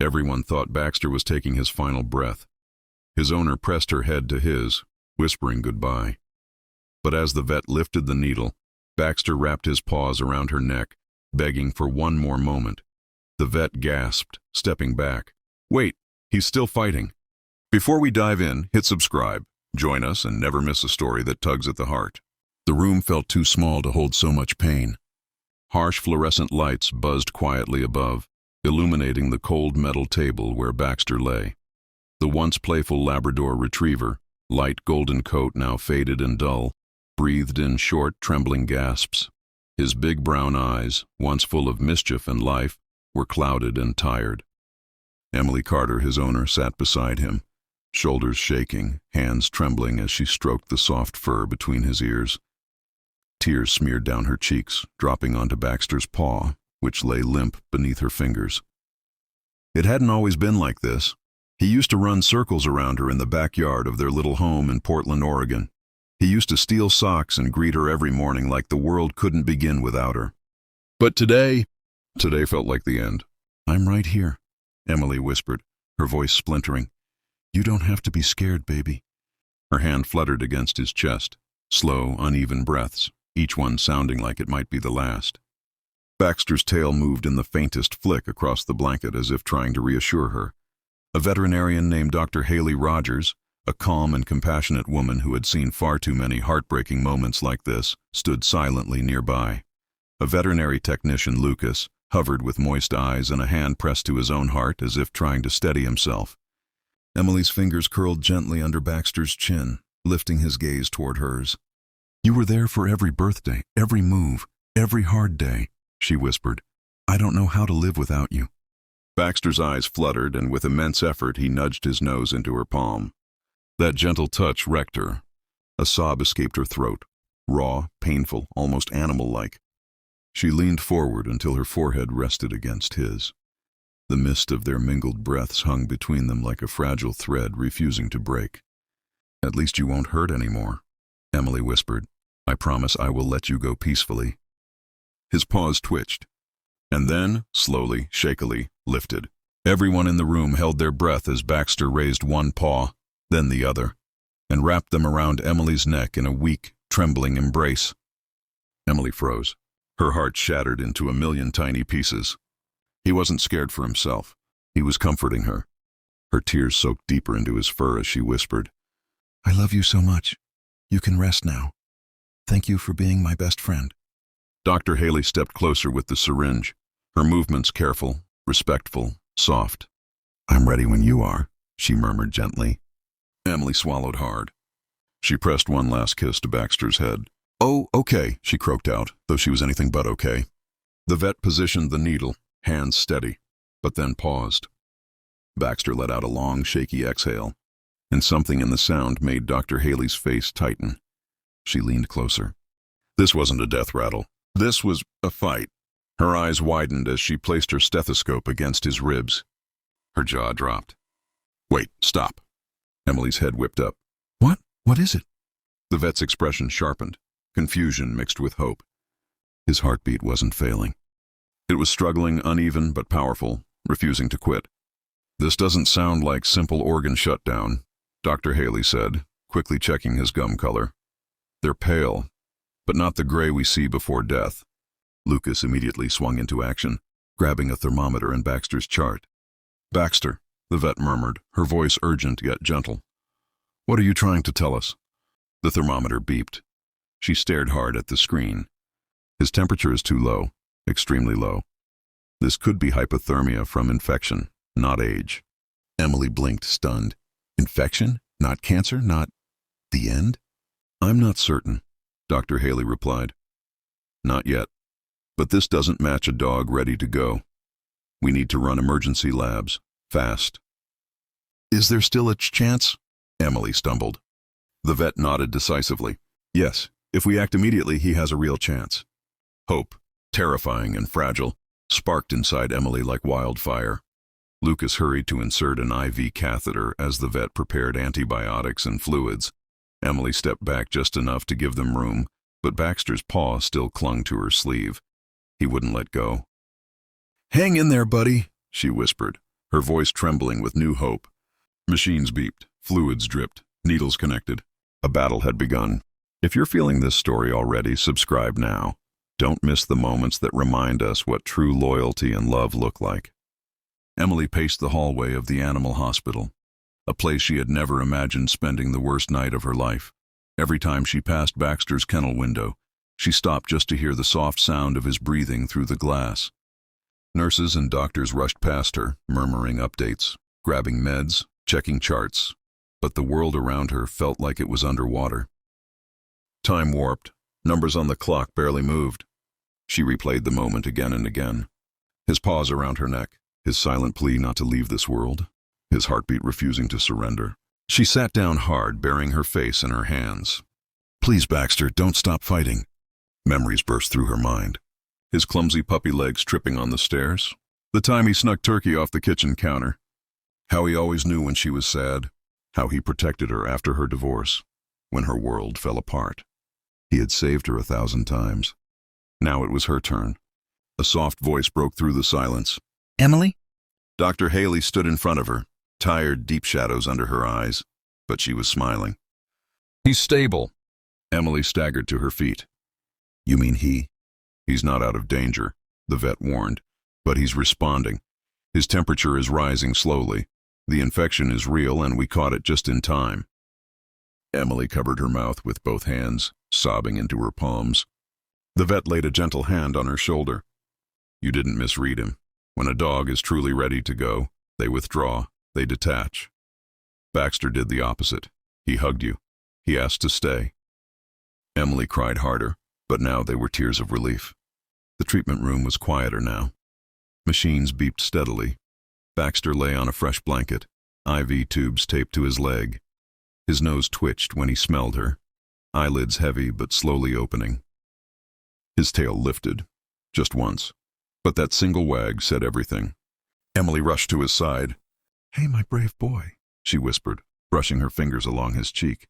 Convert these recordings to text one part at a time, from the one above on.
Everyone thought Baxter was taking his final breath. His owner pressed her head to his, whispering goodbye. But as the vet lifted the needle, Baxter wrapped his paws around her neck, begging for one more moment. The vet gasped, stepping back. Wait, he's still fighting. Before we dive in, hit subscribe. Join us and never miss a story that tugs at the heart. The room felt too small to hold so much pain. Harsh fluorescent lights buzzed quietly above, illuminating the cold metal table where Baxter lay. The once playful Labrador retriever, light golden coat now faded and dull, breathed in short, trembling gasps. His big brown eyes, once full of mischief and life, were clouded and tired. Emily Carter, his owner, sat beside him, shoulders shaking, hands trembling as she stroked the soft fur between his ears. Tears smeared down her cheeks, dropping onto Baxter's paw, which lay limp beneath her fingers. It hadn't always been like this. He used to run circles around her in the backyard of their little home in Portland, Oregon. He used to steal socks and greet her every morning like the world couldn't begin without her. But today felt like the end. "I'm right here," Emily whispered, her voice splintering. "You don't have to be scared, baby." Her hand fluttered against his chest, slow, uneven breaths, each one sounding like it might be the last. Baxter's tail moved in the faintest flick across the blanket as if trying to reassure her. A veterinarian named Dr. Haley Rogers, a calm and compassionate woman who had seen far too many heartbreaking moments like this, stood silently nearby. A veterinary technician, Lucas, hovered with moist eyes and a hand pressed to his own heart as if trying to steady himself. Emily's fingers curled gently under Baxter's chin, lifting his gaze toward hers. "You were there for every birthday, every move, every hard day," she whispered. "I don't know how to live without you." Baxter's eyes fluttered, and with immense effort he nudged his nose into her palm. That gentle touch wrecked her. A sob escaped her throat, raw, painful, almost animal-like. She leaned forward until her forehead rested against his. The mist of their mingled breaths hung between them like a fragile thread refusing to break. "At least you won't hurt anymore," Emily whispered. "I promise I will let you go peacefully." His paws twitched, and then, slowly, shakily, lifted. Everyone in the room held their breath as Baxter raised one paw, then the other, and wrapped them around Emily's neck in a weak, trembling embrace. Emily froze. Her heart shattered into a million tiny pieces. He wasn't scared for himself. He was comforting her. Her tears soaked deeper into his fur as she whispered, "I love you so much. You can rest now. Thank you for being my best friend." Dr. Haley stepped closer with the syringe, her movements careful, respectful, soft. "I'm ready when you are," she murmured gently. Emily swallowed hard. She pressed one last kiss to Baxter's head. "Oh, okay," she croaked out, though she was anything but okay. The vet positioned the needle, hands steady, but then paused. Baxter let out a long, shaky exhale, and something in the sound made Dr. Haley's face tighten. She leaned closer. This wasn't a death rattle. This was a fight. Her eyes widened as she placed her stethoscope against his ribs. Her jaw dropped. "Wait, stop." Emily's head whipped up. "What? What is it?" The vet's expression sharpened, confusion mixed with hope. His heartbeat wasn't failing. It was struggling, uneven but powerful, refusing to quit. "This doesn't sound like simple organ shutdown," Dr. Haley said, quickly checking his gum color. "They're pale, but not the gray we see before death." Lucas immediately swung into action, grabbing a thermometer and Baxter's chart. "Baxter," the vet murmured, her voice urgent yet gentle. "What are you trying to tell us?" The thermometer beeped. She stared hard at the screen. "His temperature is too low, extremely low. This could be hypothermia from infection, not age." Emily blinked, stunned. "Infection? Not cancer? Not the end?" "I'm not certain," Dr. Haley replied. "Not yet. But this doesn't match a dog ready to go. We need to run emergency labs, fast." "Is there still a chance?" Emily stumbled. The vet nodded decisively. "Yes, if we act immediately, he has a real chance." Hope, terrifying and fragile, sparked inside Emily like wildfire. Lucas hurried to insert an IV catheter as the vet prepared antibiotics and fluids. Emily stepped back just enough to give them room, but Baxter's paw still clung to her sleeve. He wouldn't let go. "Hang in there, buddy," she whispered, her voice trembling with new hope. Machines beeped, fluids dripped, needles connected. A battle had begun. If you're feeling this story already, subscribe now. Don't miss the moments that remind us what true loyalty and love look like. Emily paced the hallway of the animal hospital, a place she had never imagined spending the worst night of her life. Every time she passed Baxter's kennel window, she stopped just to hear the soft sound of his breathing through the glass. Nurses and doctors rushed past her, murmuring updates, grabbing meds, checking charts, but the world around her felt like it was underwater. Time warped. Numbers on the clock barely moved. She replayed the moment again and again. His paws around her neck, his silent plea not to leave this world, his heartbeat refusing to surrender. She sat down hard, burying her face in her hands. Please, Baxter, don't stop fighting. Memories burst through her mind. His clumsy puppy legs tripping on the stairs. The time he snuck turkey off the kitchen counter. How he always knew when she was sad. How he protected her after her divorce, when her world fell apart. He had saved her 1,000 times. Now it was her turn. A soft voice broke through the silence. Emily? Dr. Haley stood in front of her, tired, deep shadows under her eyes, but she was smiling. He's stable. Emily staggered to her feet. You mean he? He's not out of danger, the vet warned, but he's responding. His temperature is rising slowly. The infection is real and we caught it just in time. Emily covered her mouth with both hands, sobbing into her palms. The vet laid a gentle hand on her shoulder. You didn't misread him. When a dog is truly ready to go, they withdraw, they detach. Baxter did the opposite. He hugged you. He asked to stay. Emily cried harder, but now they were tears of relief. The treatment room was quieter now. Machines beeped steadily. Baxter lay on a fresh blanket, IV tubes taped to his leg. His nose twitched when he smelled her, eyelids heavy but slowly opening. His tail lifted, just once, but that single wag said everything. Emily rushed to his side. Hey, my brave boy, she whispered, brushing her fingers along his cheek.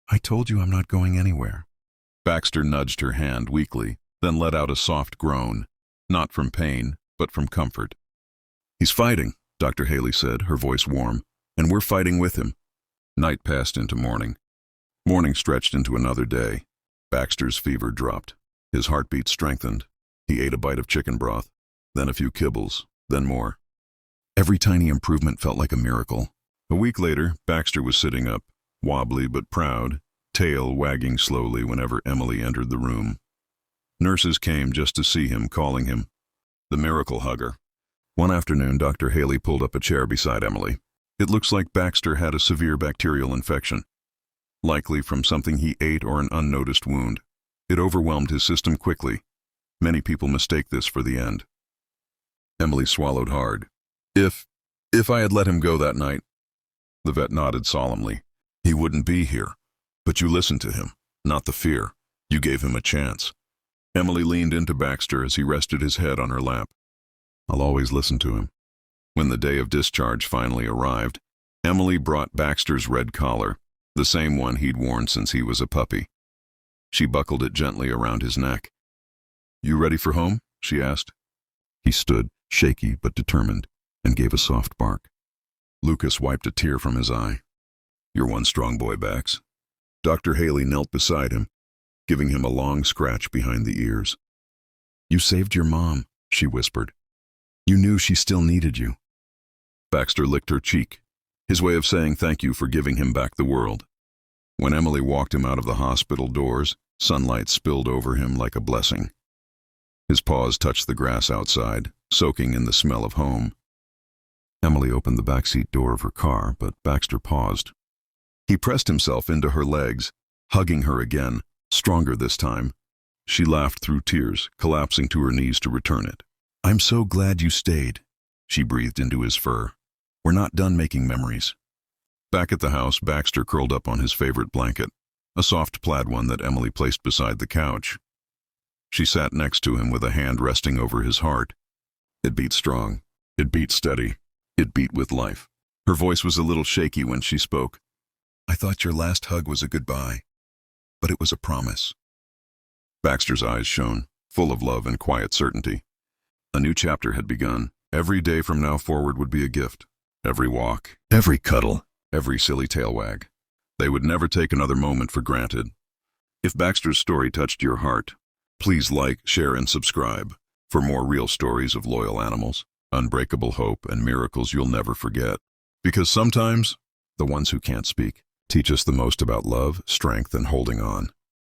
I told you I'm not going anywhere. Baxter nudged her hand weakly, then let out a soft groan, not from pain, but from comfort. He's fighting, Dr. Haley said, her voice warm, and we're fighting with him. Night passed into morning. Morning stretched into another day. Baxter's fever dropped. His heartbeat strengthened. He ate a bite of chicken broth, then a few kibbles, then more. Every tiny improvement felt like a miracle. A week later, Baxter was sitting up, wobbly but proud, tail wagging slowly whenever Emily entered the room. Nurses came just to see him, calling him the miracle hugger. One afternoon, Dr. Haley pulled up a chair beside Emily. It looks like Baxter had a severe bacterial infection, likely from something he ate or an unnoticed wound. It overwhelmed his system quickly. Many people mistake this for the end. Emily swallowed hard. If I had let him go that night, the vet nodded solemnly. He wouldn't be here. But you listened to him, not the fear. You gave him a chance. Emily leaned into Baxter as he rested his head on her lap. I'll always listen to him. When the day of discharge finally arrived, Emily brought Baxter's red collar, the same one he'd worn since he was a puppy. She buckled it gently around his neck. You ready for home? She asked. He stood, shaky but determined, and gave a soft bark. Lucas wiped a tear from his eye. You're one strong boy, Bax. Dr. Haley knelt beside him, giving him a long scratch behind the ears. You saved your mom, she whispered. You knew she still needed you. Baxter licked her cheek, his way of saying thank you for giving him back the world. When Emily walked him out of the hospital doors, sunlight spilled over him like a blessing. His paws touched the grass outside, soaking in the smell of home. Emily opened the backseat door of her car, but Baxter paused. He pressed himself into her legs, hugging her again, stronger this time. She laughed through tears, collapsing to her knees to return it. I'm so glad you stayed, she breathed into his fur. We're not done making memories. Back at the house, Baxter curled up on his favorite blanket, a soft plaid one that Emily placed beside the couch. She sat next to him with a hand resting over his heart. It beat strong. It beat steady. It beat with life. Her voice was a little shaky when she spoke. I thought your last hug was a goodbye, but it was a promise. Baxter's eyes shone, full of love and quiet certainty. A new chapter had begun. Every day from now forward would be a gift. every walk, every cuddle, every silly tail wag. They would never take another moment for granted. If Baxter's story touched your heart, please like, share, and subscribe for more real stories of loyal animals, unbreakable hope, and miracles you'll never forget. Because sometimes, the ones who can't speak teach us the most about love, strength, and holding on.